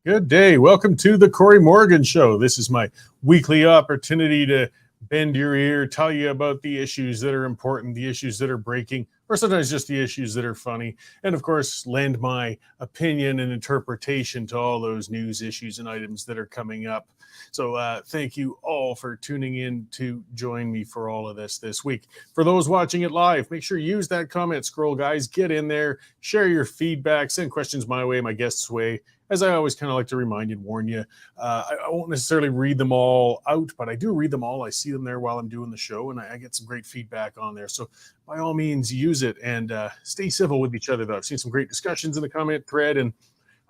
Good day. Welcome to the Cory Morgan Show. This is my weekly opportunity to bend your ear, tell you about the issues that are important, the issues that are breaking, or sometimes just the issues that are funny. And of course, lend my opinion and interpretation to all those news issues and items that are coming up. So thank you all for tuning in to join me for all of this week. For those watching it live, make sure you use that comment scroll, guys. Get in there, share your feedback, send questions my way, my guests' way. As I always kind of like to remind you and warn you, I won't necessarily read them all out, but I do read them all. I see them there while I'm doing the show, and I get some great feedback on there. So by all means, use it and stay civil with each other, though. I've seen some great discussions in the comment thread, and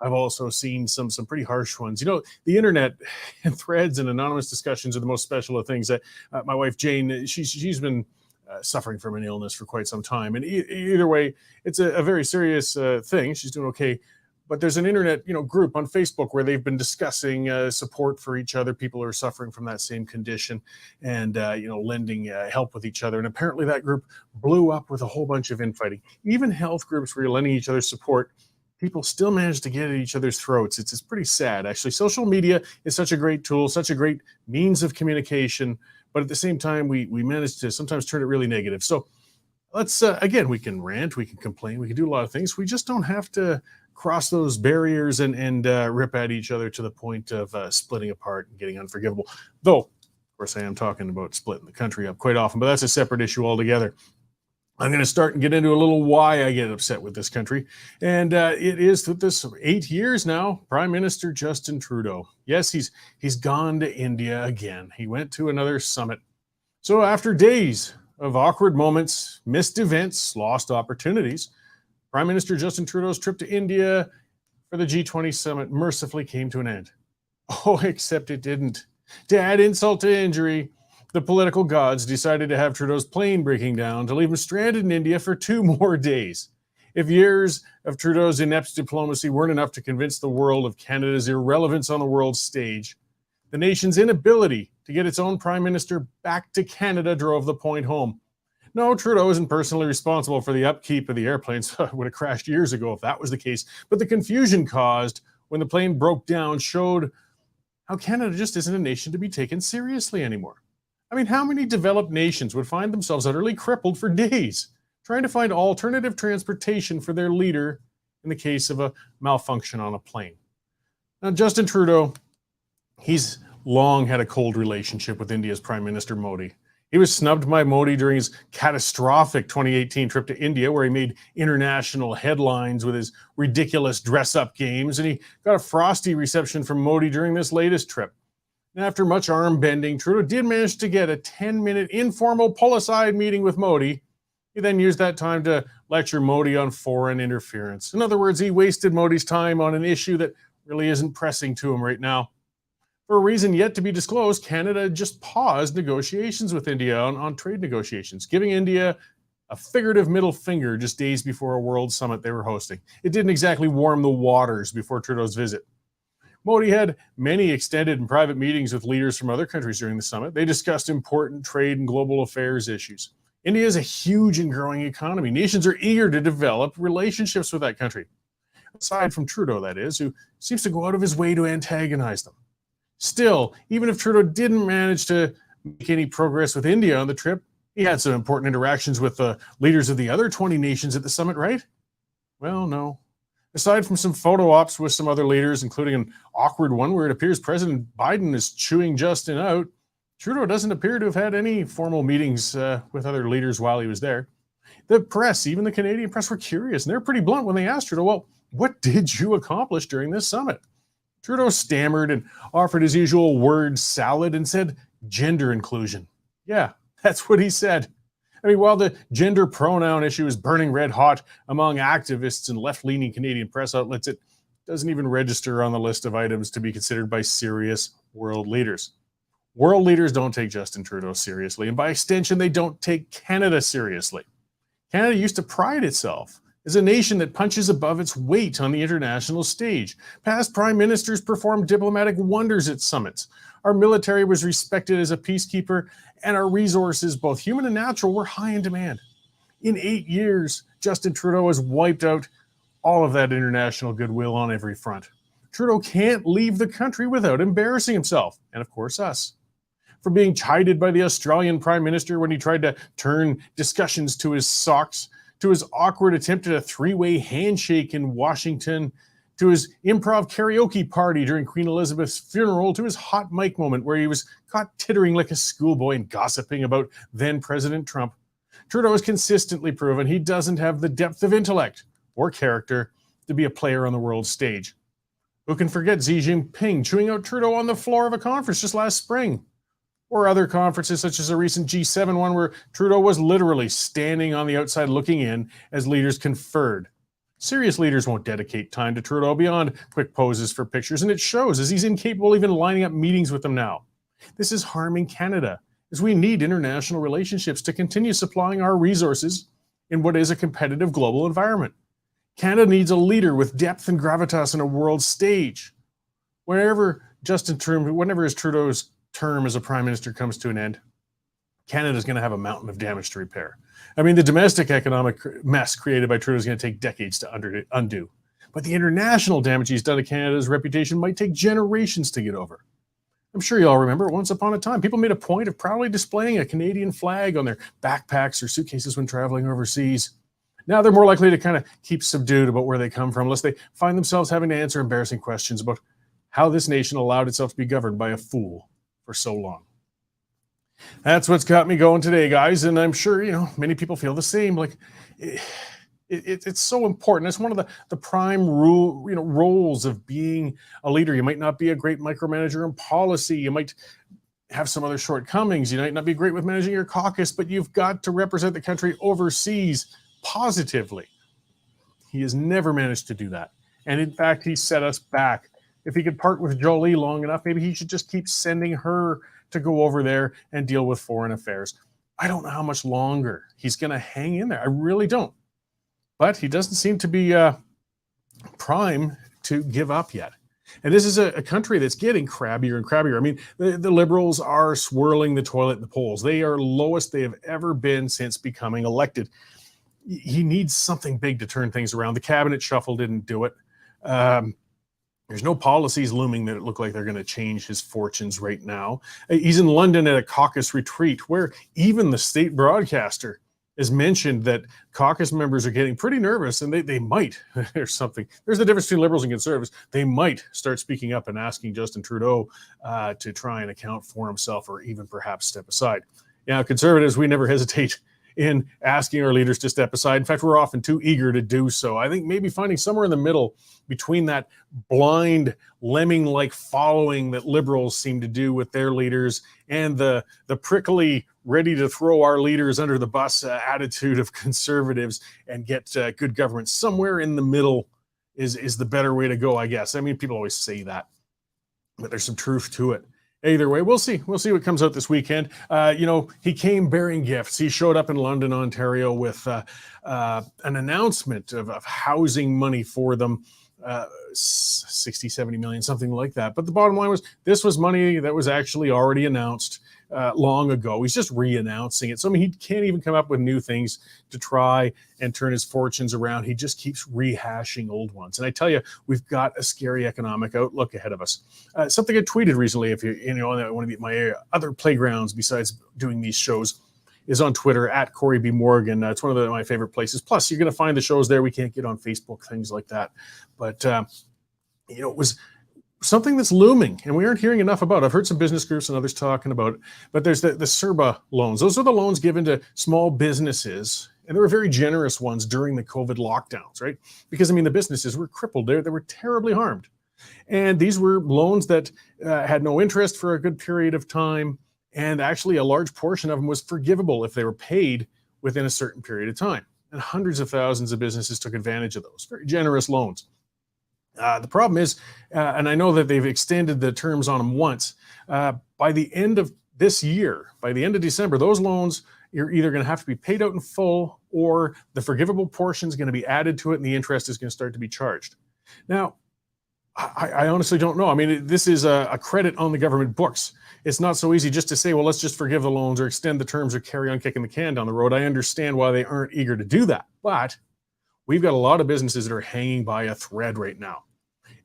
I've also seen some pretty harsh ones. You know, the internet and threads and anonymous discussions are the most special of things. That my wife, Jane, she's been suffering from an illness for quite some time. And either way, it's a very serious thing. She's doing okay. But there's an internet, group on Facebook where they've been discussing support for each other. People who are suffering from that same condition, and lending help with each other. And apparently, that group blew up with a whole bunch of infighting. Even health groups where you're lending each other support, people still manage to get at each other's throats. It's pretty sad, actually. Social media is such a great tool, such a great means of communication. But at the same time, we manage to sometimes turn it really negative. So let's again, we can rant, we can complain, we can do a lot of things. We just don't have to cross those barriers and rip at each other to the point of splitting apart and getting unforgivable. Though, of course, I am talking about splitting the country up quite often, but that's a separate issue altogether. I'm going to start and get into a little why I get upset with this country. And it is that this 8 years now, Prime Minister Justin Trudeau. Yes, he's gone to India again. He went to another summit. So after days of awkward moments, missed events, lost opportunities, Prime Minister Justin Trudeau's trip to India for the G20 summit mercifully came to an end. Oh, except it didn't. To add insult to injury, the political gods decided to have Trudeau's plane breaking down to leave him stranded in India for 2 more days. If years of Trudeau's inept diplomacy weren't enough to convince the world of Canada's irrelevance on the world stage, the nation's inability to get its own prime minister back to Canada drove the point home. No, Trudeau isn't personally responsible for the upkeep of the airplanes. It would have crashed years ago if that was the case. But the confusion caused when the plane broke down showed how Canada just isn't a nation to be taken seriously anymore. I mean, how many developed nations would find themselves utterly crippled for days trying to find alternative transportation for their leader in the case of a malfunction on a plane? Now, Justin Trudeau, he's long had a cold relationship with India's Prime Minister Modi. He was snubbed by Modi during his catastrophic 2018 trip to India, where he made international headlines with his ridiculous dress-up games, and he got a frosty reception from Modi during this latest trip. And after much arm-bending, Trudeau did manage to get a 10-minute informal pull-aside meeting with Modi. He then used that time to lecture Modi on foreign interference. In other words, he wasted Modi's time on an issue that really isn't pressing to him right now. For a reason yet to be disclosed, Canada just paused negotiations with India on trade negotiations, giving India a figurative middle finger just days before a world summit they were hosting. It didn't exactly warm the waters before Trudeau's visit. Modi had many extended and private meetings with leaders from other countries during the summit. They discussed important trade and global affairs issues. India is a huge and growing economy. Nations are eager to develop relationships with that country. Aside from Trudeau, that is, who seems to go out of his way to antagonize them. Still, even if Trudeau didn't manage to make any progress with India on the trip, he had some important interactions with the leaders of the other 20 nations at the summit, right? Well, no. Aside from some photo ops with some other leaders, including an awkward one where it appears President Biden is chewing Justin out, Trudeau doesn't appear to have had any formal meetings with other leaders while he was there. The press, even the Canadian press, were curious, and they're pretty blunt when they asked Trudeau, well, what did you accomplish during this summit? Trudeau stammered and offered his usual word salad and said gender inclusion. Yeah, that's what he said. I mean, while the gender pronoun issue is burning red hot among activists and left-leaning Canadian press outlets, it doesn't even register on the list of items to be considered by serious world leaders. World leaders don't take Justin Trudeau seriously, and by extension, they don't take Canada seriously. Canada used to pride itself as a nation that punches above its weight on the international stage. Past prime ministers performed diplomatic wonders at summits. Our military was respected as a peacekeeper, and our resources, both human and natural, were high in demand. In 8 years, Justin Trudeau has wiped out all of that international goodwill on every front. Trudeau can't leave the country without embarrassing himself, and of course us. From being chided by the Australian Prime Minister when he tried to turn discussions to his socks, to his awkward attempt at a three-way handshake in Washington, to his improv karaoke party during Queen Elizabeth's funeral, to his hot mic moment where he was caught tittering like a schoolboy and gossiping about then President Trump. Trudeau has consistently proven he doesn't have the depth of intellect or character to be a player on the world stage. Who can forget Xi Jinping chewing out Trudeau on the floor of a conference just last spring? Or other conferences such as a recent G7 one where Trudeau was literally standing on the outside looking in as leaders conferred. Serious leaders won't dedicate time to Trudeau beyond quick poses for pictures, and it shows as he's incapable even lining up meetings with them now. This is harming Canada, as we need international relationships to continue supplying our resources in what is a competitive global environment. Canada needs a leader with depth and gravitas on a world stage. Whenever Trudeau's term as a prime minister comes to an end, Canada's going to have a mountain of damage to repair. I mean, the domestic economic mess created by Trudeau is going to take decades to undo. But the international damage he's done to Canada's reputation might take generations to get over. I'm sure you all remember once upon a time, people made a point of proudly displaying a Canadian flag on their backpacks or suitcases when traveling overseas. Now they're more likely to kind of keep subdued about where they come from, unless they find themselves having to answer embarrassing questions about how this nation allowed itself to be governed by a fool for so long. That's what's got me going today, guys, and I'm sure many people feel the same. Like it's so important. It's one of the prime roles of being a leader. You might not be a great micromanager in policy. You might have some other shortcomings. You might not be great with managing your caucus, but you've got to represent the country overseas positively. He has never managed to do that, and in fact, he set us back. If he could part with Jolie long enough, maybe he should just keep sending her to go over there and deal with foreign affairs. I don't know how much longer he's going to hang in there. I really don't. But he doesn't seem to be prime to give up yet. And this is a country that's getting crabbier and crabbier. I mean, the Liberals are swirling the toilet in the polls. They are lowest they have ever been since becoming elected. He needs something big to turn things around. The cabinet shuffle didn't do it. There's no policies looming that look like they're going to change his fortunes right now. He's in London at a caucus retreat where even the state broadcaster has mentioned that caucus members are getting pretty nervous and they might, there's the difference between Liberals and Conservatives, they might start speaking up and asking Justin Trudeau to try and account for himself or even perhaps step aside. Now, Conservatives, we never hesitate in asking our leaders to step aside. In fact, we're often too eager to do so. I think maybe finding somewhere in the middle between that blind lemming-like following that Liberals seem to do with their leaders and the prickly, ready to throw our leaders under the bus attitude of Conservatives and get good government. Somewhere in the middle is the better way to go, I guess. I mean, people always say that, but there's some truth to it. Either way, we'll see. We'll see what comes out this weekend. He came bearing gifts. He showed up in London, Ontario with an announcement of housing money for them, 60, 70 million, something like that. But the bottom line was this was money that was actually already announced long ago. He's just re-announcing it. So, I mean, he can't even come up with new things to try and turn his fortunes around. He just keeps rehashing old ones. And I tell you, we've got a scary economic outlook ahead of us. Something I tweeted recently, if on one of my other playgrounds besides doing these shows, is on Twitter at Cory B. Morgan. It's one of my favorite places. Plus, you're going to find the shows there. We can't get on Facebook, things like that. But, it was something that's looming and we aren't hearing enough about. I've heard some business groups and others talking about it, but there's the CERBA loans. Those are the loans given to small businesses, and they were very generous ones during the COVID lockdowns, right? Because, I mean, the businesses were crippled. They were terribly harmed. And these were loans that had no interest for a good period of time, and actually a large portion of them was forgivable if they were paid within a certain period of time. And hundreds of thousands of businesses took advantage of those very generous loans. The problem is, and I know that they've extended the terms on them once, by the end of this year, by the end of December, those loans, you're either going to have to be paid out in full or the forgivable portion is going to be added to it and the interest is going to start to be charged. Now, I honestly don't know. I mean, this is a credit on the government books. It's not so easy just to say, well, let's just forgive the loans or extend the terms or carry on kicking the can down the road. I understand why they aren't eager to do that, but we've got a lot of businesses that are hanging by a thread right now.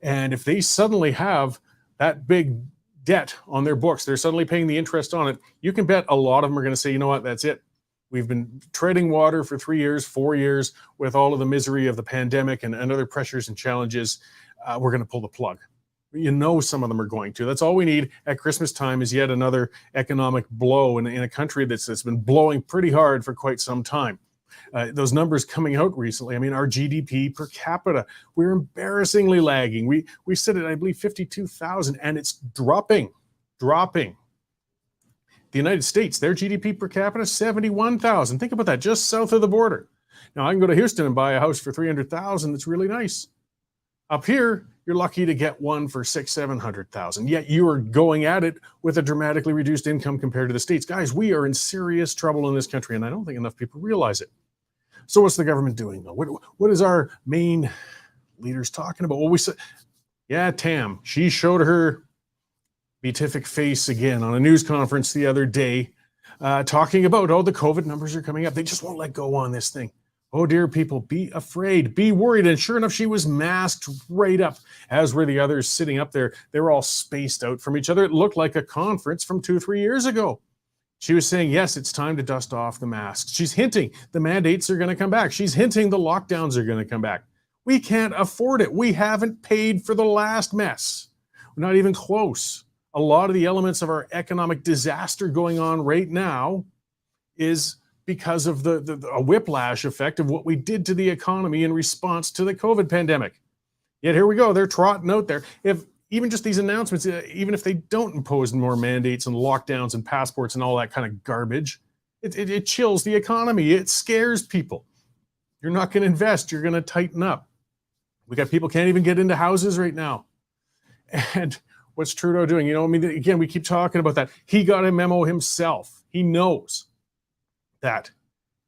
And if they suddenly have that big debt on their books, they're suddenly paying the interest on it, you can bet a lot of them are going to say, you know what, that's it. We've been treading water for 3 years, 4 years with all of the misery of the pandemic and other pressures and challenges. We're going to pull the plug. You know, some of them are going to. That's all we need at Christmas time is yet another economic blow in a country that's been blowing pretty hard for quite some time. Those numbers coming out recently, I mean, our GDP per capita, we're embarrassingly lagging. We sit at, I believe, 52,000, and it's dropping. The United States, their GDP per capita, 71,000. Think about that, just south of the border. Now, I can go to Houston and buy a house for 300,000 that's really nice. Up here, you're lucky to get one for 600,000-700,000. Yet you are going at it with a dramatically reduced income compared to the States. Guys, we are in serious trouble in this country, and I don't think enough people realize it. So what's the government doing, though? What is our main leaders talking about? Well, we said, yeah, Tam, she showed her beatific face again on a news conference the other day, talking about, the COVID numbers are coming up. They just won't let go on this thing. Oh, dear people, be afraid, be worried. And sure enough, she was masked right up, as were the others sitting up there. They were all spaced out from each other. It looked like a conference from 2-3 years ago. She was saying, yes, it's time to dust off the masks. She's hinting the mandates are going to come back. She's hinting the lockdowns are going to come back. We can't afford it. We haven't paid for the last mess. We're not even close. A lot of the elements of our economic disaster going on right now is because of the whiplash effect of what we did to the economy in response to the COVID pandemic. Yet here we go. They're trotting out there. If even just these announcements, even if they don't impose more mandates and lockdowns and passports and all that kind of garbage, it chills the economy. It scares people. You're not going to invest. You're going to tighten up. We got people can't even get into houses right now. And what's Trudeau doing? Again, we keep talking about that. He got a memo himself. He knows that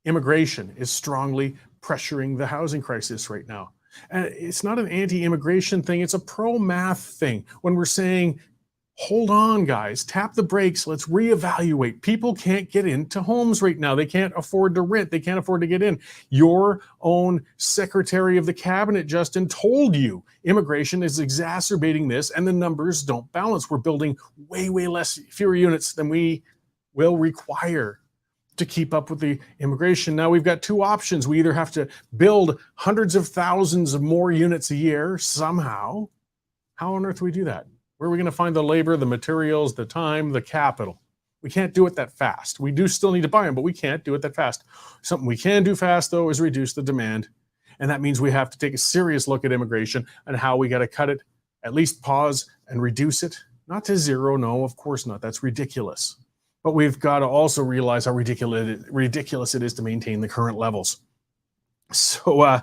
immigration is strongly pressuring the housing crisis right now. And it's not an anti-immigration thing. It's a pro-math thing. When we're saying, hold on, guys, tap the brakes, let's reevaluate. People can't get into homes right now. They can't afford to rent. They can't afford to get in. Your own Secretary of the Cabinet, Justin, told you immigration is exacerbating this and the numbers don't balance. We're building way fewer units than we will require to keep up with the immigration. Now we've got two options. We either have to build hundreds of thousands of more units a year somehow. How on earth do we do that? Where are we going to find the labor, the materials, the time, the capital? We can't do it that fast. We do still need to buy them, but we can't do it that fast. Something we can do fast, though, is reduce the demand. And that means we have to take a serious look at immigration and how we got to cut it, at least pause and reduce it. Not to zero, no, of course not. That's ridiculous. But we've got to also realize how ridiculous it is to maintain the current levels. So,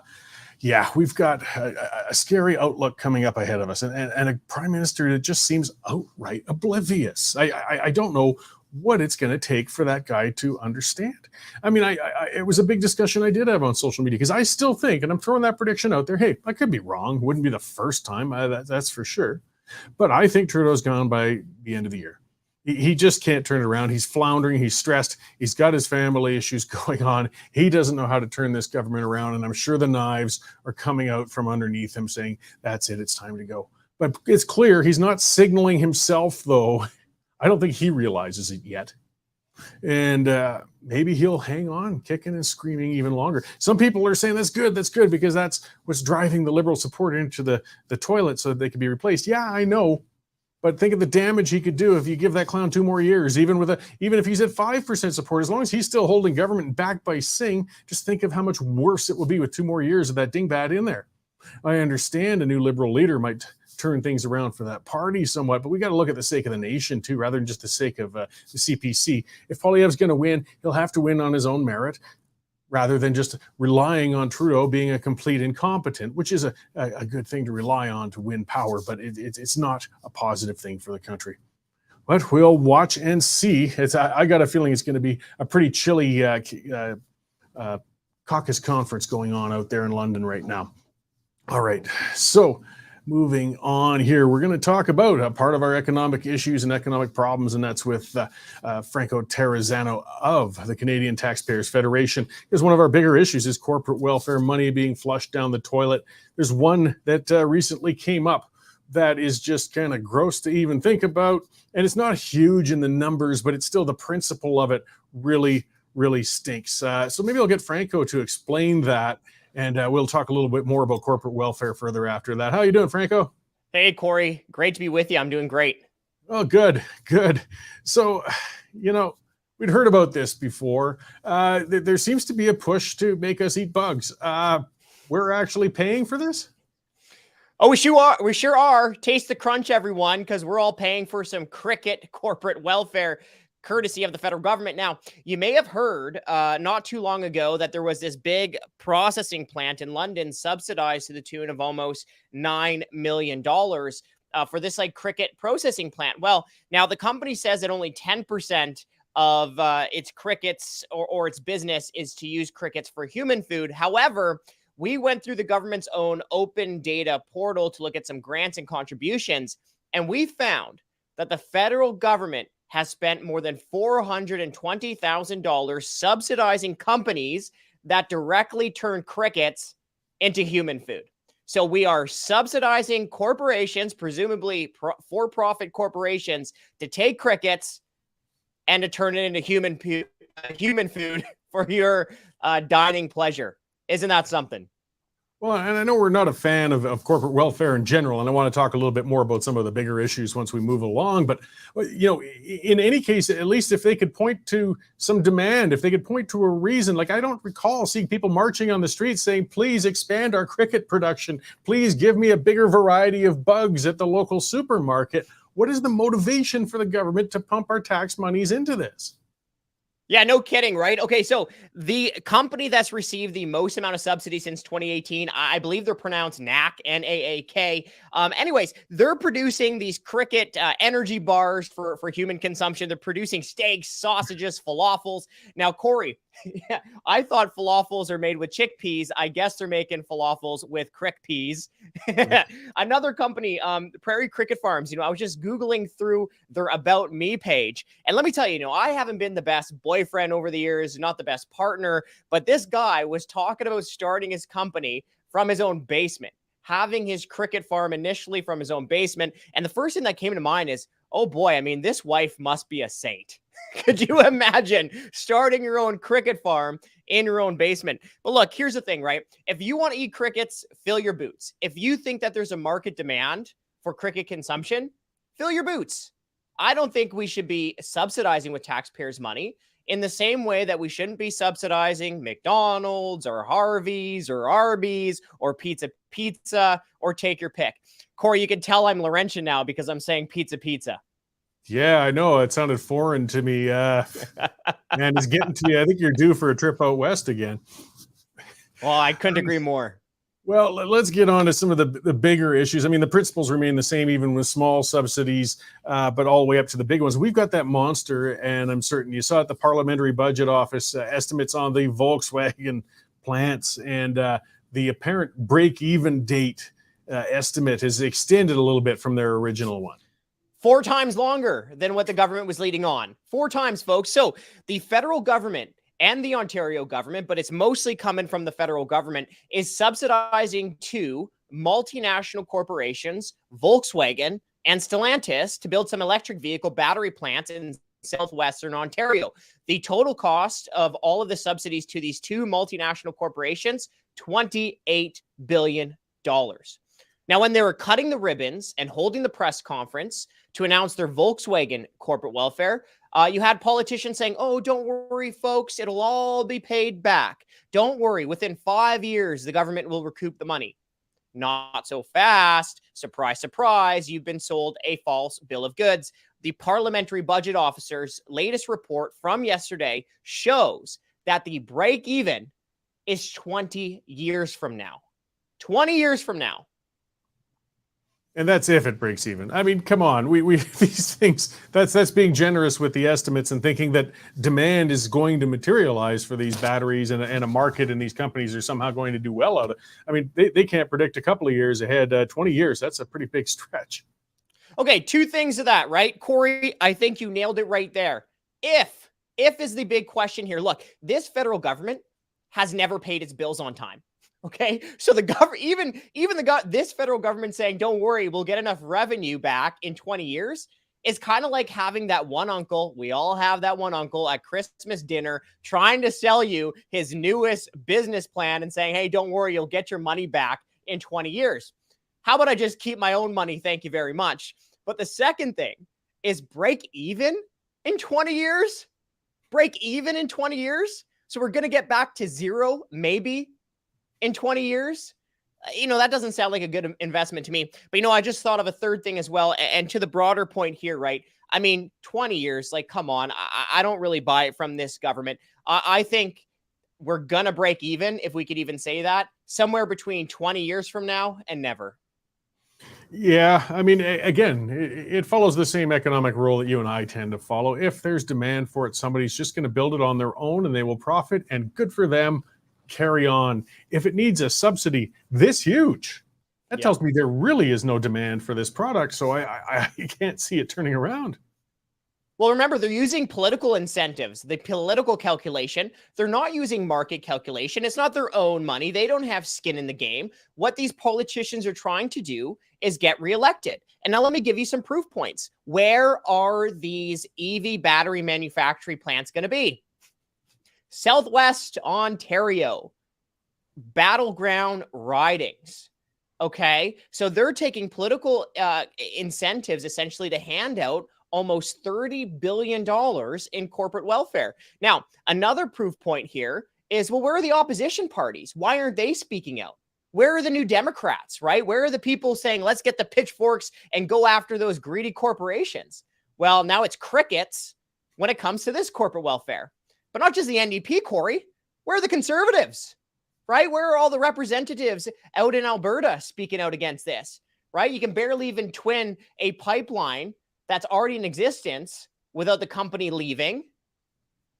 we've got a scary outlook coming up ahead of us, and a prime minister that just seems outright oblivious. I don't know what it's going to take for that guy to understand. I mean, it was a big discussion I did have on social media, because I still think, and I'm throwing that prediction out there, hey, I could be wrong. Wouldn't be the first time, that's for sure. But I think Trudeau's gone by the end of the year. He just can't turn it around. He's floundering. He's stressed. He's got his family issues going on. He doesn't know how to turn this government around. And I'm sure the knives are coming out from underneath him saying, that's it. It's time to go. But it's clear he's not signaling himself, though. I don't think he realizes it yet. And maybe he'll hang on, kicking and screaming even longer. Some people are saying that's good, because that's what's driving the Liberal support into the toilet so that they can be replaced. Yeah, I know. But think of the damage he could do if you give that clown 2 more years, even if he's at 5% support, as long as he's still holding government backed by Singh, just think of how much worse it will be with 2 more years of that dingbat in there. I understand a new Liberal leader might turn things around for that party somewhat, but we got to look at the sake of the nation too, rather than just the sake of the CPC. If Poilievre's going to win, he'll have to win on his own merit, rather than just relying on Trudeau being a complete incompetent, which is a good thing to rely on to win power, but it's not a positive thing for the country. But we'll watch and see. I got a feeling it's going to be a pretty chilly caucus conference going on out there in London right now. All right, so moving on here, we're going to talk about a part of our economic issues and economic problems, and that's with Franco Terrazzano of the Canadian Taxpayers Federation. Because one of our bigger issues is corporate welfare money being flushed down the toilet. There's one that recently came up that is just kind of gross to even think about. And it's not huge in the numbers, but it's still the principle of it really stinks. So maybe I'll get Franco to explain that, and we'll talk a little bit more about corporate welfare further after that. How you doing, Franco? Hey, Cory. Great to be with you. I'm doing great. Oh, good. So, we'd heard about this before. There seems to be a push to make us eat bugs. We're actually paying for this? Oh, we sure are. Taste the crunch, everyone, because we're all paying for some cricket corporate welfare courtesy of the federal government. Now, you may have heard not too long ago that there was this big processing plant in London subsidized to the tune of almost $9 million for this cricket processing plant. Well, now the company says that only 10% of its crickets or its business is to use crickets for human food. However, we went through the government's own open data portal to look at some grants and contributions, and we found that the federal government has spent more than $420,000 subsidizing companies that directly turn crickets into human food. So we are subsidizing corporations, presumably for-profit corporations, to take crickets and to turn it into human food for your dining pleasure. Isn't that something? Well, and I know we're not a fan of corporate welfare in general, and I want to talk a little bit more about some of the bigger issues once we move along. But, in any case, at least if they could point to some demand, if they could point to a reason, I don't recall seeing people marching on the streets saying, please expand our cricket production. Please give me a bigger variety of bugs at the local supermarket. What is the motivation for the government to pump our tax monies into this? Yeah, no kidding, right? Okay, so the company that's received the most amount of subsidy since 2018, I believe they're pronounced NAAK, N-A-A-K. Anyways, they're producing these cricket energy bars for human consumption. They're producing steaks, sausages, falafels. Now, Cory, yeah, I thought falafels are made with chickpeas. I guess they're making falafels with crick peas. Another company, Prairie Cricket Farms, I was just Googling through their About Me page. And let me tell you, I haven't been the best boyfriend over the years, not the best partner, but this guy was talking about starting his company from his own basement, having his cricket farm initially from his own basement. And the first thing that came to mind is, oh boy, this wife must be a saint. Could you imagine starting your own cricket farm in your own basement? But look, here's the thing, right? If you want to eat crickets, fill your boots. If you think that there's a market demand for cricket consumption, fill your boots. I don't think we should be subsidizing with taxpayers' money in the same way that we shouldn't be subsidizing McDonald's or Harvey's or Arby's or Pizza or take your pick. Cory, you can tell I'm Laurentian now because I'm saying pizza. Yeah, I know. It sounded foreign to me. Man, it's getting to you. I think you're due for a trip out west again. Well, I couldn't agree more. Well, let's get on to some of the bigger issues. The principles remain the same, even with small subsidies, but all the way up to the big ones. We've got that monster, and I'm certain you saw at the Parliamentary Budget Office estimates on the Volkswagen plants, and the apparent break-even date estimate is extended a little bit from their original one. 4 times longer than what the government was leading on. 4 times, folks. So the federal government and the Ontario government, but it's mostly coming from the federal government, is subsidizing 2 multinational corporations, Volkswagen and Stellantis, to build some electric vehicle battery plants in southwestern Ontario. The total cost of all of the subsidies to these 2 multinational corporations, $28 billion. Now, when they were cutting the ribbons and holding the press conference to announce their Volkswagen corporate welfare, you had politicians saying, oh, don't worry, folks, it'll all be paid back. Don't worry, within 5 years, the government will recoup the money. Not so fast. Surprise, surprise, you've been sold a false bill of goods. The Parliamentary Budget Officer's latest report from yesterday shows that the break even is 20 years from now. 20 years from now. And that's if it breaks even. Come on, we these things, that's being generous with the estimates and thinking that demand is going to materialize for these batteries and a market, and these companies are somehow going to do well out of it. They can't predict a couple of years ahead. 20 years, that's a pretty big stretch. Okay, 2 things to that, right? Cory, I think you nailed it right there. If is the big question here. Look, this federal government has never paid its bills on time. Okay, so the government, even this federal government saying, "Don't worry, we'll get enough revenue back in 20 years," is kind of like having that one uncle. We all have that one uncle at Christmas dinner trying to sell you his newest business plan and saying, "Hey, don't worry, you'll get your money back in 20 years." How about I just keep my own money? Thank you very much. But the second thing is break even in 20 years. Break even in 20 years. So we're going to get back to zero, maybe in 20 years. That doesn't sound like a good investment to me. But, I just thought of a third thing as well. And to the broader point here, right? I mean, 20 years, like, come on. I don't really buy it from this government. I think we're going to break even, if we could even say that, somewhere between 20 years from now and never. Yeah, I mean, again, it follows the same economic rule that you and I tend to follow. If there's demand for it, somebody's just going to build it on their own and they will profit, and good for them. Carry on. If it needs a subsidy this huge, that tells me there really is no demand for this product. So I can't see it turning around. Well, remember, they're using political incentives, the political calculation. They're not using market calculation. It's not their own money. They don't have skin in the game. What these politicians are trying to do is get reelected. And now let me give you some proof points. Where are these EV battery manufacturing plants going to be? Southwest Ontario, battleground ridings. Okay, so they're taking political incentives essentially to hand out almost $30 billion in corporate welfare. Now, another proof point here is, well, where are the opposition parties? Why aren't they speaking out? Where are the New Democrats, right? Where are the people saying, let's get the pitchforks and go after those greedy corporations? Well, now it's crickets when it comes to this corporate welfare. But not just the NDP, Cory. Where are the Conservatives, right? Where are all the representatives out in Alberta speaking out against this, right? You can barely even twin a pipeline that's already in existence without the company leaving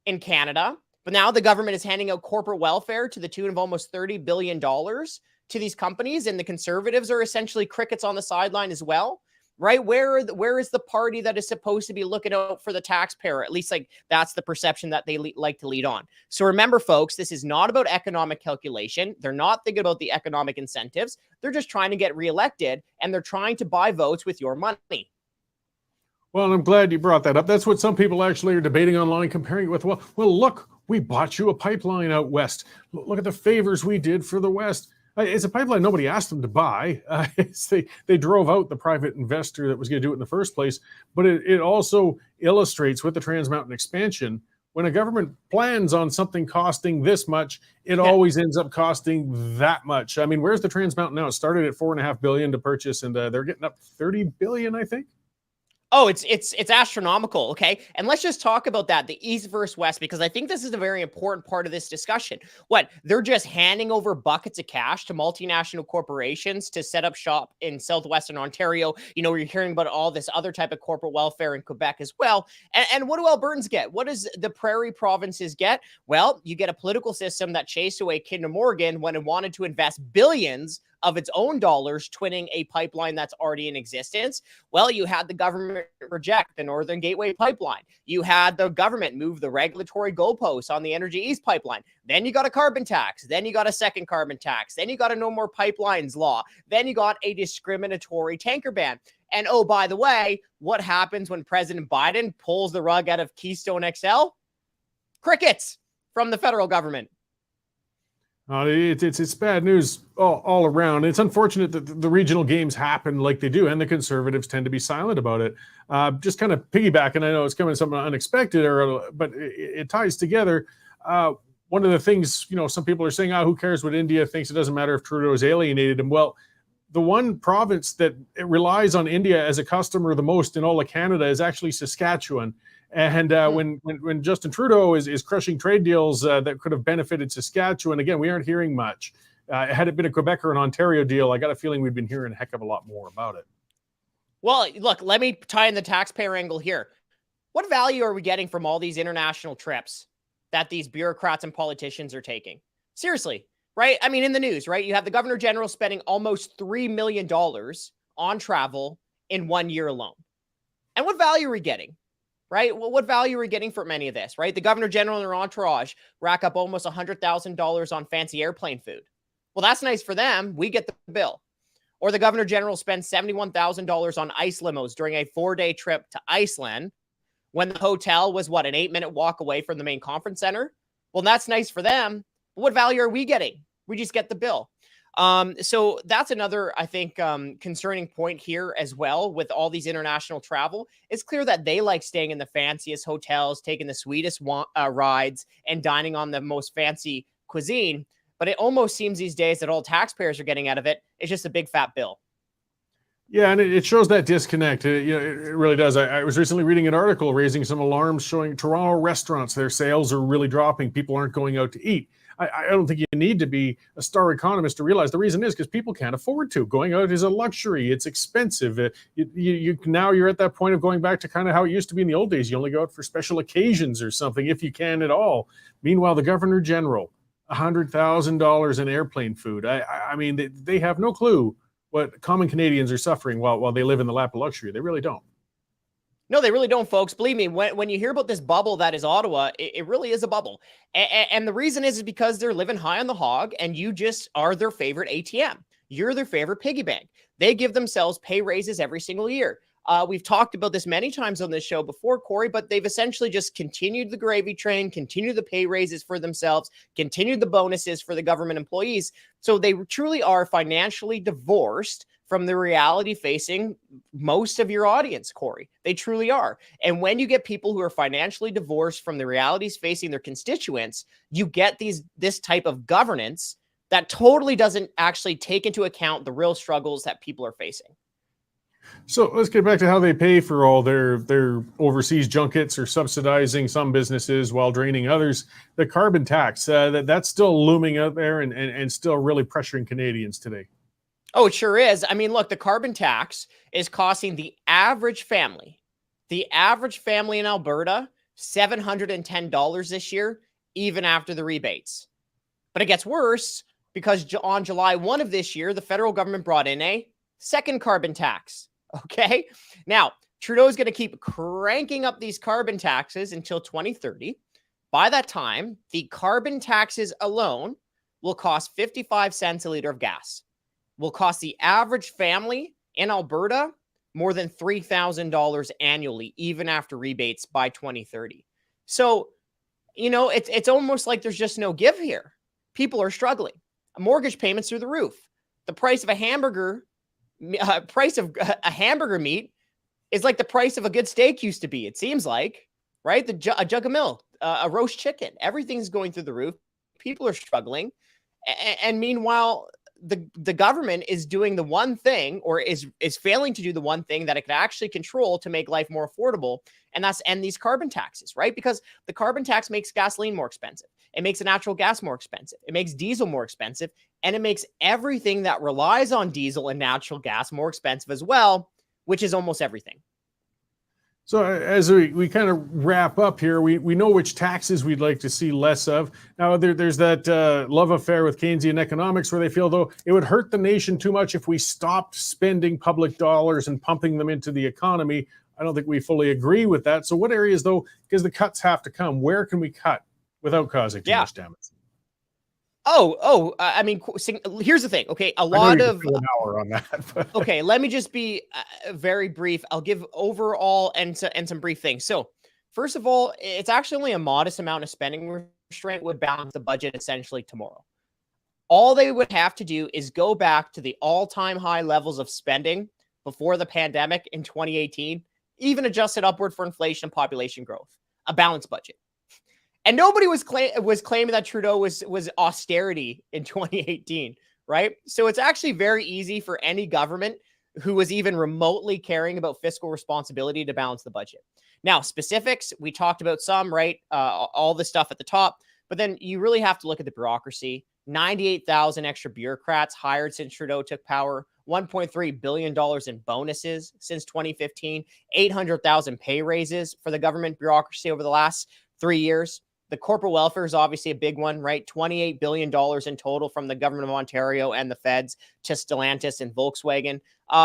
in Canada. But now the government is handing out corporate welfare to the tune of almost $30 billion to these companies. And the Conservatives are essentially crickets on the sideline as well, right? Where is the party that is supposed to be looking out for the taxpayer? At least, like, that's the perception that they like to lead on. So remember, folks, this is not about economic calculation. They're not thinking about the economic incentives. They're just trying to get reelected, and they're trying to buy votes with your money. Well, I'm glad you brought that up. That's what some people actually are debating online, comparing it with, well, look, we bought you a pipeline out west. Look at the favors we did for the West. It's a pipeline nobody asked them to buy. They drove out the private investor that was going to do it in the first place. But it also illustrates with the Trans Mountain expansion, when a government plans on something costing this much, it always ends up costing that much. I mean, where's the Trans Mountain now? It started at $4.5 billion to purchase, and they're getting up $30 billion, I think. Oh, it's astronomical, okay? And let's just talk about that, the East versus West, because I think this is a very important part of this discussion. What, they're just handing over buckets of cash to multinational corporations to set up shop in southwestern Ontario. You're hearing about all this other type of corporate welfare in Quebec as well. And what do Albertans get? What does the prairie provinces get? Well, you get a political system that chased away Kinder Morgan when it wanted to invest billions of its own dollars twinning a pipeline that's already in existence. Well, you had the government reject the Northern Gateway pipeline. You had the government move the regulatory goalposts on the Energy East pipeline. Then you got a carbon tax. Then you got a second carbon tax. Then you got a no more pipelines law. Then you got a discriminatory tanker ban. And oh, by the way, what happens when President Biden pulls the rug out of Keystone XL? Crickets from the federal government. It's bad news all around. It's unfortunate that the regional games happen like they do, and the Conservatives tend to be silent about it. Just kind of piggybacking, I know it's coming something unexpected, but it ties together. One of the things, some people are saying, who cares what India thinks? It doesn't matter if Trudeau has alienated him. Well, the one province that relies on India as a customer the most in all of Canada is actually Saskatchewan. And when Justin Trudeau is crushing trade deals that could have benefited Saskatchewan, again, we aren't hearing much. Had it been a Quebec or an Ontario deal, I got a feeling we'd been hearing a heck of a lot more about it. Well, look, let me tie in the taxpayer angle here. What value are we getting from all these international trips that these bureaucrats and politicians are taking? Seriously, right? I mean, in the news, right? You have the Governor General spending almost $3 million on travel in 1 year alone. And what value are we getting? Right? Well, what value are we getting from any of this, right? The Governor General and their entourage rack up almost $100,000 on fancy airplane food. Well, that's nice for them. We get the bill. Or the governor general spends $71,000 on ice limos during a 4-day trip to Iceland when the hotel was, what, an 8-minute walk away from the main conference center? Well, that's nice for them. But what value are we getting? We just get the bill. So that's another, I think, concerning point here as well with all these international travel. It's clear that they like staying in the fanciest hotels, taking the sweetest rides, and dining on the most fancy cuisine. But it almost seems these days that all taxpayers are getting out of it is just a big fat bill. Yeah, and it shows that disconnect. It really does. I was recently reading an article raising some alarms showing Toronto restaurants, their sales are really dropping. People aren't going out to eat. I don't think you need to be a star economist to realize the reason is because people can't afford to. Going out is a luxury. It's expensive. Now you're at that point of going back to kind of how it used to be in the old days. You only go out for special occasions or something, if you can at all. Meanwhile, the Governor General, $100,000 in airplane food. I mean, they have no clue what common Canadians are suffering while they live in the lap of luxury. They really don't. No, they really don't, folks. Believe me, when you hear about this bubble that is Ottawa, it really is a bubble. And the reason is because they're living high on the hog, and you just are their favorite ATM. You're their favorite piggy bank. They give themselves pay raises every single year. We've talked about this many times on this show before, Cory, but they've essentially just continued the gravy train, continued the pay raises for themselves, continued the bonuses for the government employees. So they truly are financially divorced from the reality facing most of your audience, Cory. They truly are. And when you get people who are financially divorced from the realities facing their constituents, you get this type of governance that totally doesn't actually take into account the real struggles that people are facing. So let's get back to how they pay for all their overseas junkets or subsidizing some businesses while draining others. The carbon tax, that's still looming out there and still really pressuring Canadians today. Oh, it sure is. I mean, look, the carbon tax is costing the average family in Alberta, $710 this year, even after the rebates. But it gets worse because on July 1 of this year, the federal government brought in a second carbon tax. Okay. Now, Trudeau is going to keep cranking up these carbon taxes until 2030. By that time, the carbon taxes alone will cost 55 cents a liter of gas. Will cost the average family in Alberta more than $3,000 annually, even after rebates by 2030. So, it's almost like there's just no give here. People are struggling. Mortgage payments through the roof. The price of a hamburger meat is like the price of a good steak used to be. It seems like, right? A jug of milk, a roast chicken, everything's going through the roof. People are struggling. And meanwhile, the government is doing the one thing, or is failing to do the one thing that it could actually control to make life more affordable. And that's end these carbon taxes, right? Because the carbon tax makes gasoline more expensive. It makes the natural gas more expensive. It makes diesel more expensive. And it makes everything that relies on diesel and natural gas more expensive as well, which is almost everything. So as we kind of wrap up here, we know which taxes we'd like to see less of. Now, there's that love affair with Keynesian economics where they feel, though, it would hurt the nation too much if we stopped spending public dollars and pumping them into the economy. I don't think we fully agree with that. So what areas, though, because the cuts have to come, where can we cut without causing too much damage? I mean, here's the thing. Okay, a lot of an hour on that. Okay, let me just be very brief. I'll give overall and some brief things. So, first of all, it's actually only a modest amount of spending restraint would balance the budget essentially tomorrow. All they would have to do is go back to the all-time high levels of spending before the pandemic in 2018, even adjusted upward for inflation and population growth, a balanced budget. And nobody was claiming that Trudeau was austerity in 2018, right? So it's actually very easy for any government who was even remotely caring about fiscal responsibility to balance the budget. Now, specifics, we talked about some, right? All the stuff at the top, but then you really have to look at the bureaucracy. 98,000 extra bureaucrats hired since Trudeau took power, $1.3 billion in bonuses since 2015, 800,000 pay raises for the government bureaucracy over the last 3 years. The corporate welfare is obviously a big one, right? $28 billion in total from the government of Ontario and the feds to Stellantis and Volkswagen.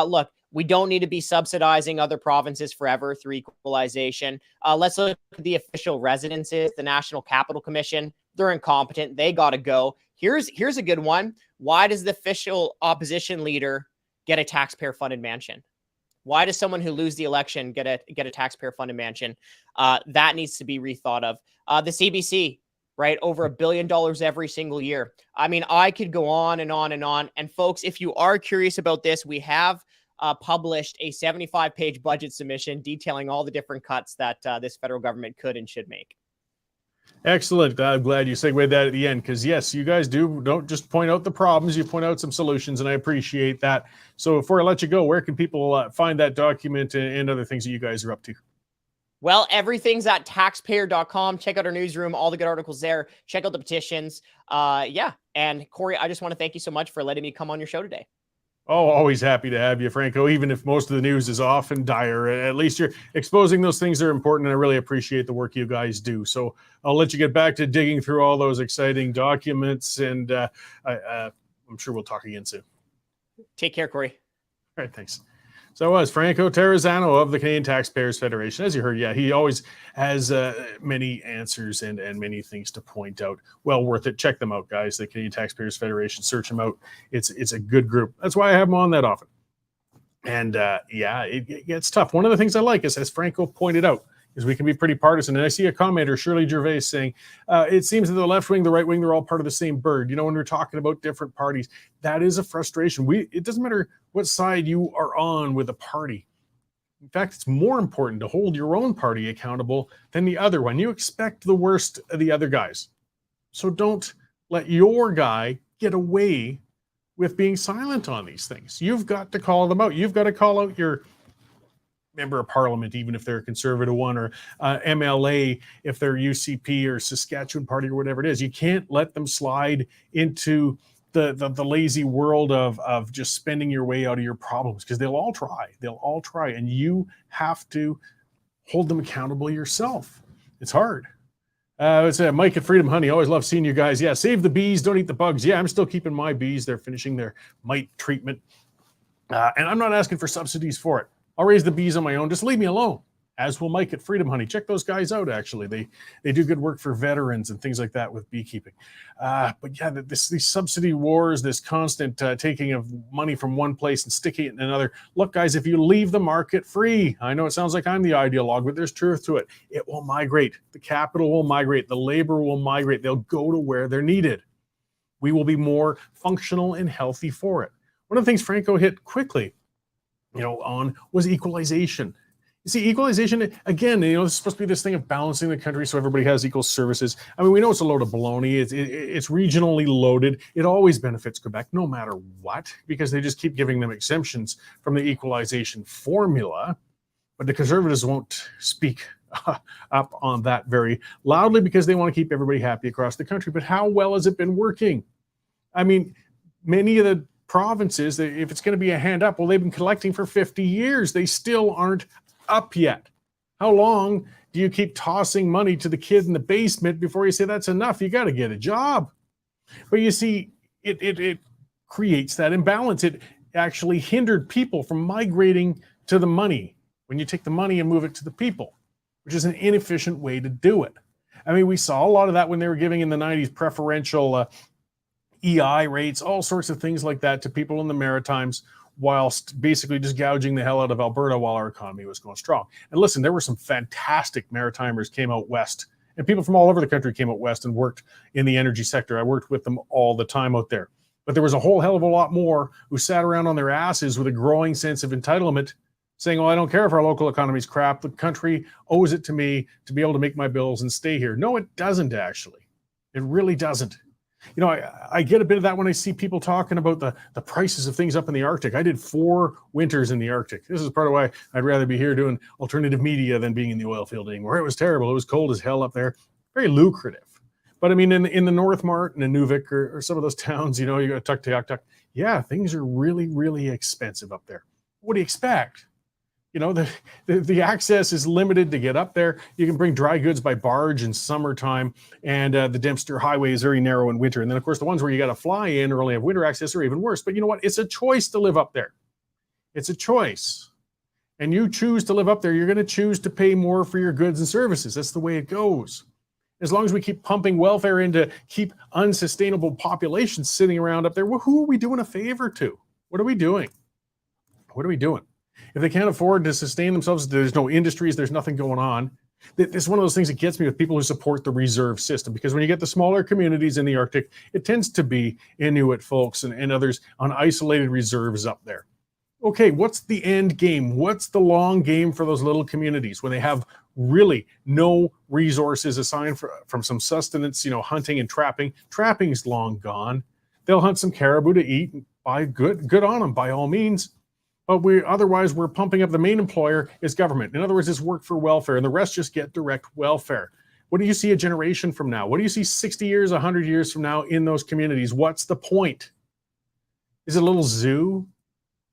Look, we don't need to be subsidizing other provinces forever through equalization. Let's look at the official residences, the National Capital Commission, They're incompetent. They got to go. Here's a good one. Why does the official opposition leader get a taxpayer-funded mansion? Why does someone who loses the election get a taxpayer-funded mansion? That needs to be rethought of. The CBC, right? Over $1 billion every single year. I mean, I could go on and on and on. And folks, if you are curious about this, we have published a 75-page budget submission detailing all the different cuts that this federal government could and should make. Excellent. I'm glad you segued that at the end, because yes, you guys don't just point out the problems, you point out some solutions, and I appreciate that. So before I let you go, where can people find that document and other things that you guys are up to? Well, everything's at taxpayer.com. Check out our newsroom, all the good articles there. Check out the petitions. Yeah. And Cory, I just want to thank you so much for letting me come on your show today. Oh, always happy to have you, Franco, even if most of the news is off and dire. At least you're exposing those things that are important, and I really appreciate the work you guys do. So I'll let you get back to digging through all those exciting documents, and I'm sure we'll talk again soon. Take care, Cory. All right, thanks. So I was Franco Terrazzano of the Canadian Taxpayers Federation. As you heard, yeah, he always has many answers and many things to point out. Well worth it. Check them out, guys. The Canadian Taxpayers Federation. Search them out. It's a good group. That's why I have them on that often. And yeah, it gets tough. One of the things I like is, as Franco pointed out, is we can be pretty partisan. And I see a commenter, Shirley Gervais, saying, it seems that the left wing, the right wing, they're all part of the same bird. You know, when we're talking about different parties, that is a frustration. It doesn't matter what side you are on with a party. In fact, it's more important to hold your own party accountable than the other one. You expect the worst of the other guys. So don't let your guy get away with being silent on these things. You've got to call them out. You've got to call out your member of parliament, even if they're a conservative one, or MLA, if they're UCP or Saskatchewan Party or whatever it is. You can't let them slide into the lazy world of just spending your way out of your problems, because they'll all try, and you have to hold them accountable yourself. It's hard. It's Mike at Freedom Honey. Always love seeing you guys. Yeah, save the bees, don't eat the bugs. Yeah, I'm still keeping my bees. They're finishing their mite treatment, and I'm not asking for subsidies for it. I'll raise the bees on my own. Just leave me alone. As will Mike at Freedom Honey. Check those guys out, actually. They do good work for veterans and things like that with beekeeping. But yeah, these subsidy wars, this constant taking of money from one place and sticking it in another. Look, guys, if you leave the market free, I know it sounds like I'm the ideologue, but there's truth to it. It will migrate. The capital will migrate. The labor will migrate. They'll go to where they're needed. We will be more functional and healthy for it. One of the things Franco hit quickly, on was equalization. You see, equalization, again, it's supposed to be this thing of balancing the country so everybody has equal services. I mean, we know it's a load of baloney. It's regionally loaded. It always benefits Quebec, no matter what, because they just keep giving them exemptions from the equalization formula. But the Conservatives won't speak up on that very loudly, because they want to keep everybody happy across the country. But how well has it been working? I mean, many of the provinces, if it's going to be a hand up, well, they've been collecting for 50 years. They still aren't up yet. How long do you keep tossing money to the kid in the basement before you say that's enough? You got to get a job. But you see, it creates that imbalance. It actually hindered people from migrating to the money when you take the money and move it to the people, which is an inefficient way to do it. I mean, we saw a lot of that when they were giving in the 90s preferential EI rates, all sorts of things like that to people in the Maritimes, whilst basically just gouging the hell out of Alberta while our economy was going strong. And listen, there were some fantastic Maritimers came out west, and people from all over the country came out west and worked in the energy sector. I worked with them all the time out there. But there was a whole hell of a lot more who sat around on their asses with a growing sense of entitlement, saying, well, I don't care if our local economy's crap. The country owes it to me to be able to make my bills and stay here. No, it doesn't, actually. It really doesn't. I get a bit of that when I see people talking about the prices of things up in the Arctic. I did 4 winters in the Arctic. This is part of why I'd rather be here doing alternative media than being in the oil field anymore. It was terrible. It was cold as hell up there. Very lucrative. But I mean, in the North Martin and Nunavik or some of those towns, you got Tuktoyaktuk. Yeah, things are really, really expensive up there. What do you expect? The access is limited to get up there. You can bring dry goods by barge in summertime, and the Dempster Highway is very narrow in winter. And then, of course, the ones where you got to fly in or only have winter access are even worse. But you know what? It's a choice to live up there. It's a choice. And you choose to live up there, you're going to choose to pay more for your goods and services. That's the way it goes. As long as we keep pumping welfare in to keep unsustainable populations sitting around up there, well, who are we doing a favor to? What are we doing? What are we doing? If they can't afford to sustain themselves, there's no industries, there's nothing going on. This is one of those things that gets me with people who support the reserve system, because when you get the smaller communities in the Arctic, it tends to be Inuit folks and others on isolated reserves up there. Okay, what's the end game? What's the long game for those little communities when they have really no resources aside from some sustenance, hunting and trapping? Trapping's long gone. They'll hunt some caribou to eat, and buy good on them by all means. But otherwise we're pumping up. The main employer is government. In other words, it's work for welfare, and the rest just get direct welfare. What do you see a generation from now? What do you see 60 years, 100 years from now in those communities? What's the point? Is it a little zoo?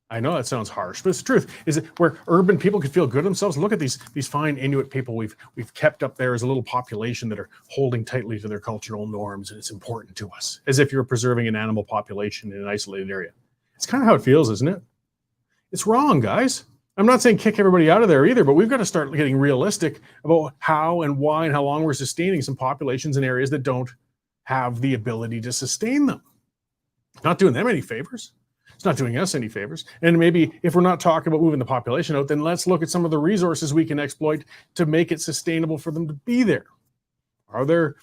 I know that sounds harsh, but it's the truth. Is it where urban people could feel good themselves? Look at these fine Inuit people we've kept up there as a little population that are holding tightly to their cultural norms, and it's important to us, as if you're preserving an animal population in an isolated area. It's kind of how it feels, isn't it? It's wrong, guys. I'm not saying kick everybody out of there either, but we've got to start getting realistic about how and why and how long we're sustaining some populations in areas that don't have the ability to sustain them. Not doing them any favors. It's not doing us any favors. And maybe if we're not talking about moving the population out, then let's look at some of the resources we can exploit to make it sustainable for them to be there. Are there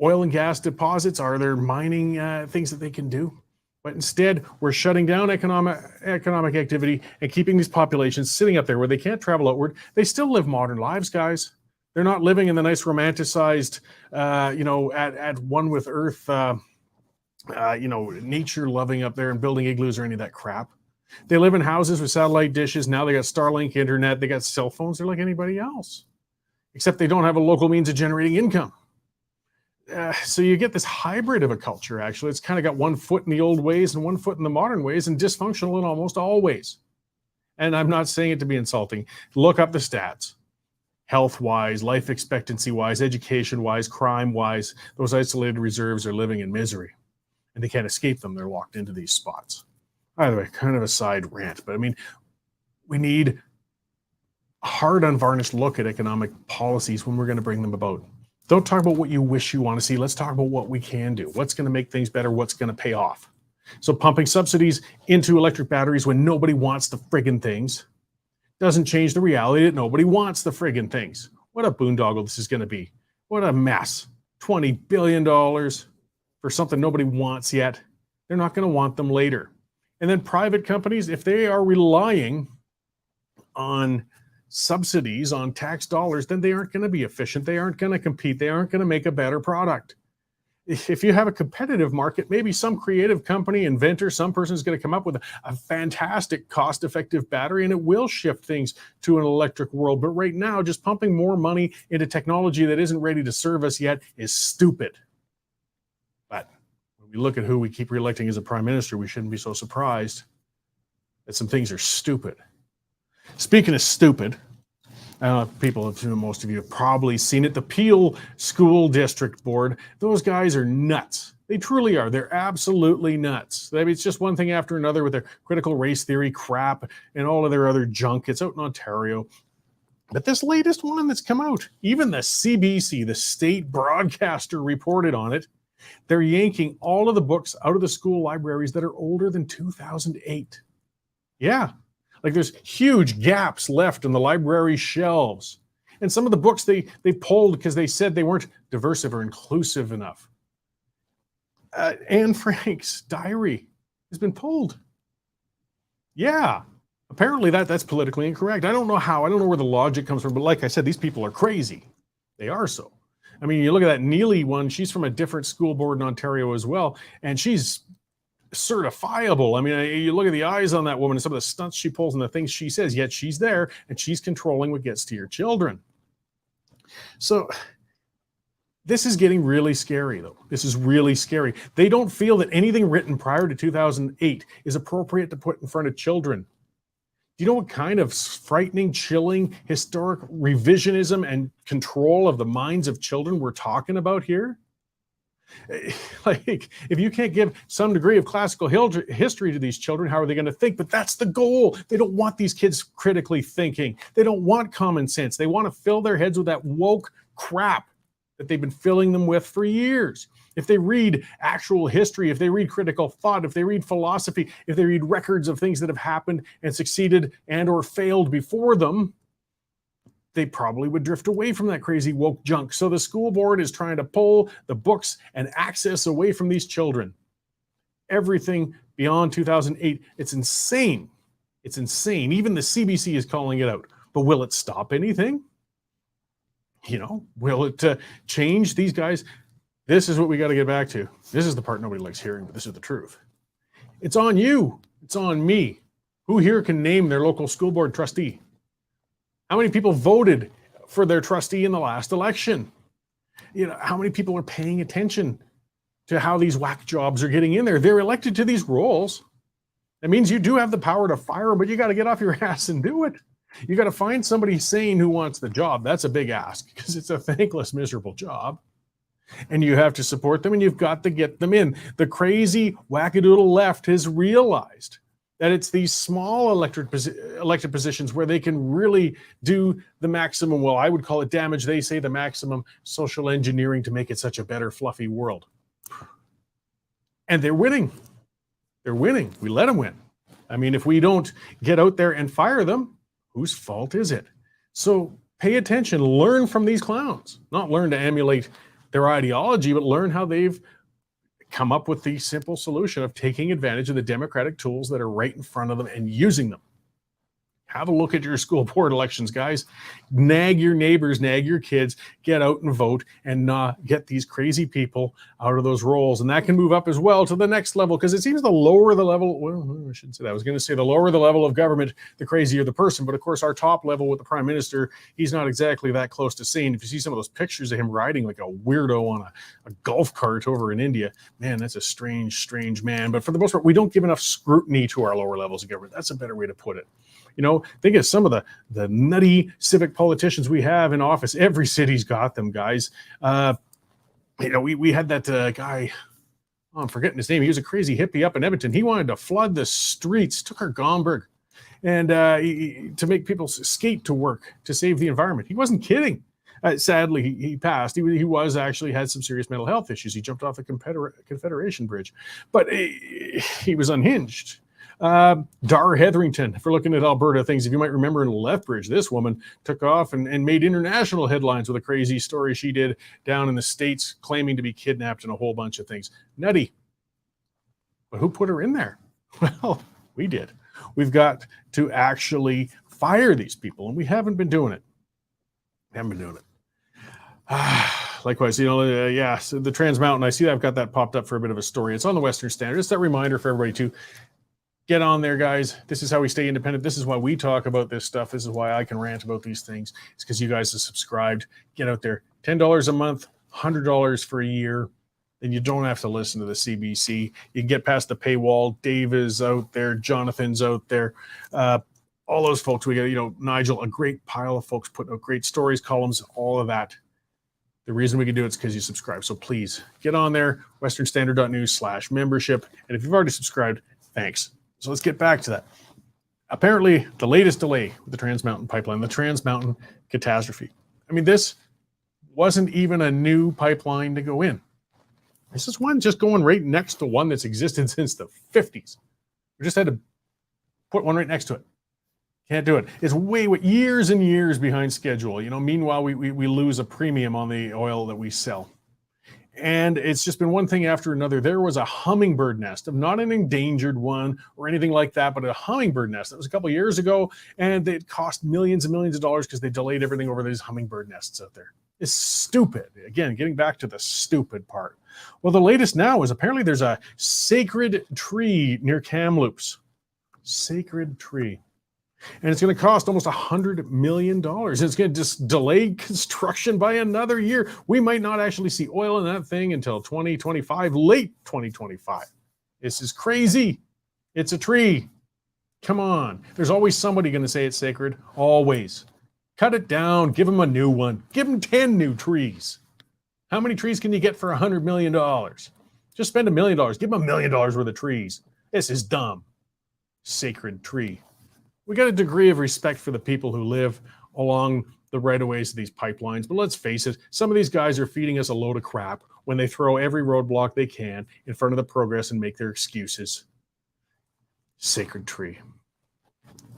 oil and gas deposits? Are there mining things that they can do? But instead, we're shutting down economic activity and keeping these populations sitting up there where they can't travel outward. They still live modern lives, guys. They're not living in the nice romanticized, at one with Earth, nature loving up there and building igloos or any of that crap. They live in houses with satellite dishes. Now they got Starlink internet. They got cell phones. They're like anybody else, except they don't have a local means of generating income. So you get this hybrid of a culture, actually. It's kind of got one foot in the old ways and one foot in the modern ways, and dysfunctional in almost all ways. And I'm not saying it to be insulting. Look up the stats. Health-wise, life expectancy-wise, education-wise, crime-wise, those isolated reserves are living in misery. And they can't escape them. They're locked into these spots. Either way, kind of a side rant. But I mean, we need a hard, unvarnished look at economic policies when we're going to bring them about. Don't talk about what you wish you want to see. Let's talk about what we can do. What's going to make things better? What's going to pay off? So pumping subsidies into electric batteries when nobody wants the friggin' things doesn't change the reality that nobody wants the friggin' things. What a boondoggle this is going to be. What a mess. $20 billion for something nobody wants yet. They're not going to want them later. And then private companies, if they are relying on subsidies, on tax dollars, then they aren't going to be efficient. They aren't going to compete. They aren't going to make a better product. If you have a competitive market, maybe some creative company, inventor, some person is going to come up with a fantastic cost-effective battery, and it will shift things to an electric world. But right now, just pumping more money into technology that isn't ready to serve us yet is stupid. But when we look at who we keep reelecting as a prime minister, we shouldn't be so surprised that some things are stupid. Speaking of stupid, most of you have probably seen it. The Peel School District Board, those guys are nuts. They truly are. They're absolutely nuts. I mean, it's just one thing after another with their critical race theory crap and all of their other junk. It's out in Ontario. But this latest one that's come out, even the CBC, the state broadcaster, reported on it. They're yanking all of the books out of the school libraries that are older than 2008. Yeah. Like there's huge gaps left in the library shelves. And some of the books they pulled because they said they weren't diverse or inclusive enough. Anne Frank's diary has been pulled. Yeah, apparently that's politically incorrect. I don't know how. I don't know where the logic comes from. But like I said, these people are crazy. They are so. I mean, you look at that Neely one. She's from a different school board in Ontario as well. And she's certifiable. I mean, you look at the eyes on that woman and some of the stunts she pulls and the things she says, yet she's there and she's controlling what gets to your children. So this is getting really scary, though. This is really scary. They don't feel that anything written prior to 2008 is appropriate to put in front of children. Do you know what kind of frightening, chilling, historic revisionism and control of the minds of children we're talking about here? Like, if you can't give some degree of classical history to these children, how are they going to think? But that's the goal. They don't want these kids critically thinking. They don't want common sense. They want to fill their heads with that woke crap. that they've been filling them with for years. If they read actual history, if they read critical thought, if they read philosophy, if they read records of things that have happened and succeeded and or failed before them, they probably would drift away from that crazy woke junk. So the school board is trying to pull the books and access away from these children. Everything beyond 2008, it's insane. It's insane. Even the CBC is calling it out. But will it stop anything? Will it change these guys? This is what we got to get back to. This is the part nobody likes hearing, but this is the truth. It's on you. It's on me. Who here can name their local school board trustee? How many people voted for their trustee in the last election? How many people are paying attention to how these whack jobs are getting in there? They're elected to these roles. That means you do have the power to fire them, but you got to get off your ass and do it. You got to find somebody sane who wants the job. That's a big ask because it's a thankless, miserable job. And you have to support them and you've got to get them in. The crazy wackadoodle left has realized that it's these small elected positions where they can really do the maximum, well, I would call it damage. They say the maximum social engineering to make it such a better, fluffy world. And they're winning. They're winning. We let them win. I mean, if we don't get out there and fire them, whose fault is it? So pay attention, learn from these clowns, not learn to emulate their ideology, but learn how they've come up with the simple solution of taking advantage of the democratic tools that are right in front of them and using them. Have a look at your school board elections, guys. Nag your neighbors, nag your kids, get out and vote and get these crazy people out of those roles. And that can move up as well to the next level because it seems the lower the level, well, I shouldn't say that. I was going to say the lower the level of government, the crazier the person. But of course, our top level with the prime minister, he's not exactly that close to sane. If you see some of those pictures of him riding like a weirdo on a golf cart over in India, man, that's a strange, strange man. But for the most part, we don't give enough scrutiny to our lower levels of government. That's a better way to put it. Think of some of the nutty civic politicians we have in office. Every city's got them, guys. We had that guy, I'm forgetting his name. He was a crazy hippie up in Edmonton. He wanted to flood the streets, took our Gomberg, and to make people skate to work to save the environment. He wasn't kidding. Sadly, he passed. He was actually had some serious mental health issues. He jumped off the Confederation Bridge, but he was unhinged. Dar Hetherington, if we're looking at Alberta things, if you might remember in Lethbridge, this woman took off and made international headlines with a crazy story she did down in the States claiming to be kidnapped and a whole bunch of things. Nutty. But who put her in there? Well, we did. We've got to actually fire these people, and we haven't been doing it. Likewise, so the Trans Mountain, I see that I've got that popped up for a bit of a story. It's on the Western Standard. It's that reminder for everybody to get on there, guys. This is how we stay independent. This is why we talk about this stuff. This is why I can rant about these things. It's because you guys have subscribed. Get out there. $10 a month, $100 for a year. Then you don't have to listen to the CBC. You can get past the paywall. Dave is out there. Jonathan's out there. All those folks. We got, Nigel, a great pile of folks putting out great stories, columns, all of that. The reason we can do it is because you subscribe. So please get on there, westernstandard.news/membership. And if you've already subscribed, thanks. So let's get back to that. Apparently, the latest delay with the Trans Mountain pipeline, the Trans Mountain catastrophe. I mean, this wasn't even a new pipeline to go in. This is one just going right next to one that's existed since the 50s. We just had to put one right next to it. Can't do it. It's years and years behind schedule. Meanwhile, we lose a premium on the oil that we sell. And it's just been one thing after another. There was a hummingbird nest, of not an endangered one or anything like that, but a hummingbird nest. That was a couple of years ago, and it cost millions and millions of dollars because they delayed everything over these hummingbird nests out there. It's stupid. Again, getting back to the stupid part. Well, the latest now is apparently there's a sacred tree near Kamloops. Sacred tree. And it's going to cost almost $100 million. It's going to just delay construction by another year. We might not actually see oil in that thing until 2025, late 2025. This is crazy. It's a tree. Come on. There's always somebody going to say it's sacred. Always. Cut it down. Give them a new one. Give them 10 new trees. How many trees can you get for $100 million? Just spend $1 million. Give them $1 million worth of trees. This is dumb. Sacred tree. We got a degree of respect for the people who live along the right-of-ways of these pipelines. But let's face it, some of these guys are feeding us a load of crap when they throw every roadblock they can in front of the progress and make their excuses. Sacred tree.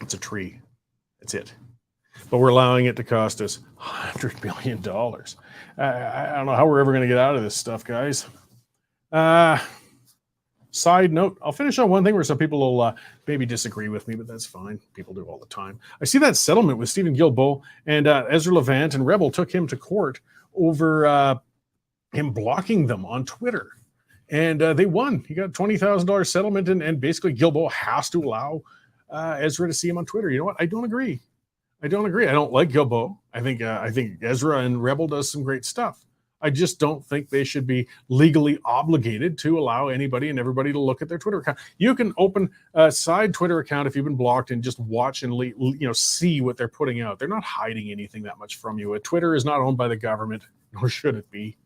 It's a tree. That's it. But we're allowing it to cost us $100 billion. I don't know how we're ever going to get out of this stuff, guys. Side note, I'll finish on one thing where some people will maybe disagree with me, but that's fine. People do all the time. I see that settlement with Stephen Guilbeault and Ezra Levant, and Rebel took him to court over him blocking them on Twitter. And they won. He got a $20,000 settlement, and basically Guilbeault has to allow Ezra to see him on Twitter. You know what? I don't agree. I don't like Guilbeault. I think Ezra and Rebel does some great stuff. I just don't think they should be legally obligated to allow anybody and everybody to look at their Twitter account. You can open a side Twitter account if you've been blocked and just watch and see what they're putting out. They're not hiding anything that much from you. Twitter is not owned by the government, nor should it be.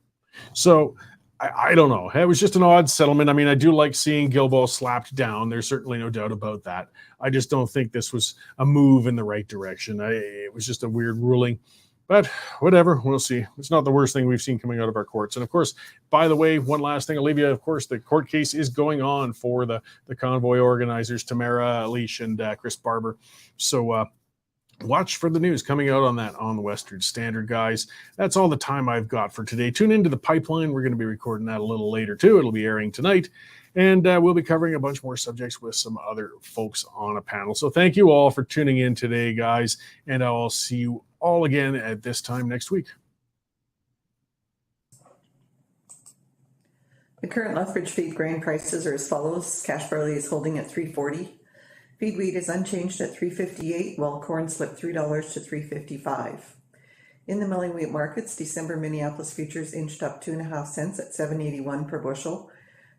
So I don't know. It was just an odd settlement. I mean, I do like seeing Guilbeault slapped down. There's certainly no doubt about that. I just don't think this was a move in the right direction. It was just a weird ruling. But whatever, we'll see. It's not the worst thing we've seen coming out of our courts. And of course, by the way, one last thing I'll leave you. Of course, the court case is going on for the convoy organizers, Tamara Leash and Chris Barber. So watch for the news coming out on that on the Western Standard, guys. That's all the time I've got for today. Tune into the Pipeline. We're going to be recording that a little later too. It'll be airing tonight. And we'll be covering a bunch more subjects with some other folks on a panel. So thank you all for tuning in today, guys. And I'll see you all again at this time next week. The current Lethbridge feed grain prices are as follows. Cash barley is holding at $3.40. Feed wheat is unchanged at $3.58, while corn slipped $3 to $3.55. In the milling wheat markets, December Minneapolis futures inched up 2.5 cents at $7.81 per bushel,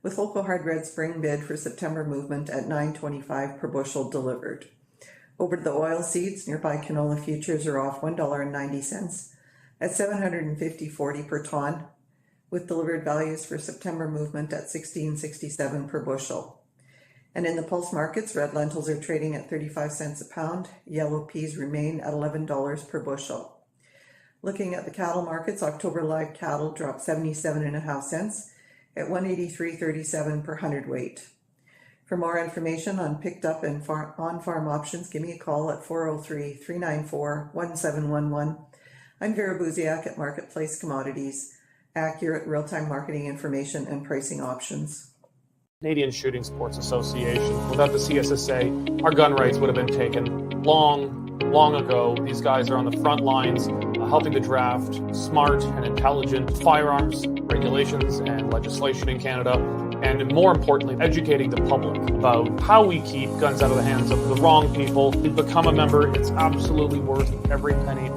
with local hard red spring bid for September movement at $9.25 per bushel delivered. Over to the oil seeds, nearby canola futures are off $1.90 at $750.40 per ton, with delivered values for September movement at $16.67 per bushel. And in the pulse markets, red lentils are trading at 35 cents a pound. Yellow peas remain at $11 per bushel. Looking at the cattle markets, October live cattle dropped 77.5 cents at $183.37 per hundredweight. For more information on picked up and on-farm options, give me a call at 403-394-1711. I'm Vera Buziak at Marketplace Commodities, accurate real-time marketing information and pricing options. Canadian Shooting Sports Association. Without the CSSA, our gun rights would have been taken long ago. These guys are on the front lines helping to draft smart and intelligent firearms regulations and legislation in Canada, and more importantly, educating the public about how we keep guns out of the hands of the wrong people. To become a member, it's absolutely worth every penny.